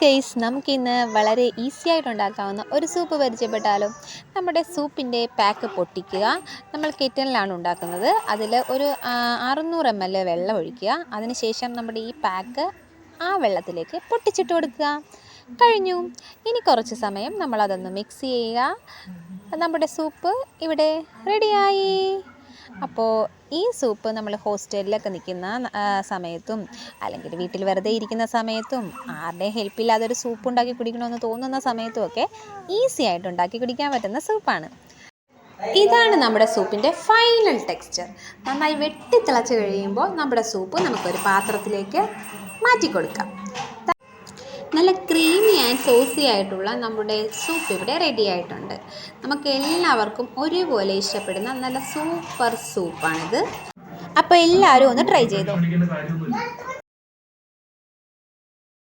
Guys, നമുക്കിന്ന് വളരെ easy ആയിട്ട് ഉണ്ടാക്കാവുന്ന ഒരു സൂപ്പ് പരിചയപ്പെട്ടാലോ. നമ്മുടെ സൂപ്പിൻ്റെ പാക്ക് പൊട്ടിക്കുക. നമ്മൾ കിച്ചണിലാണ് ഉണ്ടാക്കുന്നത്. അതിൽ ഒരു 600 ml വെള്ളം ഒഴിക്കുക. അതിനുശേഷം നമ്മുടെ ഈ പാക്ക് ആ വെള്ളത്തിലേക്ക് പൊട്ടിച്ചിട്ട് കൊടുക്കുക. കഴിഞ്ഞു. ഇനി കുറച്ച് സമയം നമ്മളതൊന്ന് മിക്സ് ചെയ്യുക. നമ്മുടെ സൂപ്പ് ഇവിടെ റെഡിയായി. അപ്പോൾ ഈ സൂപ്പ് നമ്മൾ ഹോസ്റ്റലിലൊക്കെ നിൽക്കുന്ന സമയത്തും അല്ലെങ്കിൽ വീട്ടിൽ വെറുതെ ഇരിക്കുന്ന സമയത്തും ആരുടെയും ഹെൽപ്പില്ലാതെ ഒരു സൂപ്പ് ഉണ്ടാക്കി കുടിക്കണമെന്ന് തോന്നുന്ന സമയത്തും ഒക്കെ ഈസി ആയിട്ട് ഉണ്ടാക്കി കുടിക്കാൻ പറ്റുന്ന സൂപ്പാണ്. ഇതാണ് നമ്മുടെ സൂപ്പിൻ്റെ ഫൈനൽ ടെക്സ്ചർ. നന്നായി വെട്ടിത്തിളച്ച് കഴിയുമ്പോൾ നമ്മുടെ സൂപ്പ് നമുക്കൊരു പാത്രത്തിലേക്ക് മാറ്റി കൊടുക്കാം. നല്ല ക്രീമി ആൻഡ് സോസി ആയിട്ടുള്ള നമ്മുടെ സൂപ്പ് ഇവിടെ റെഡി ആയിട്ടുണ്ട്. നമുക്ക് എല്ലാവർക്കും ഒരുപോലെ ഇഷ്ടപ്പെടുന്ന നല്ല സൂപ്പർ സൂപ്പാണിത്. അപ്പോൾ എല്ലാവരും ഒന്ന് ട്രൈ ചെയ്തോ.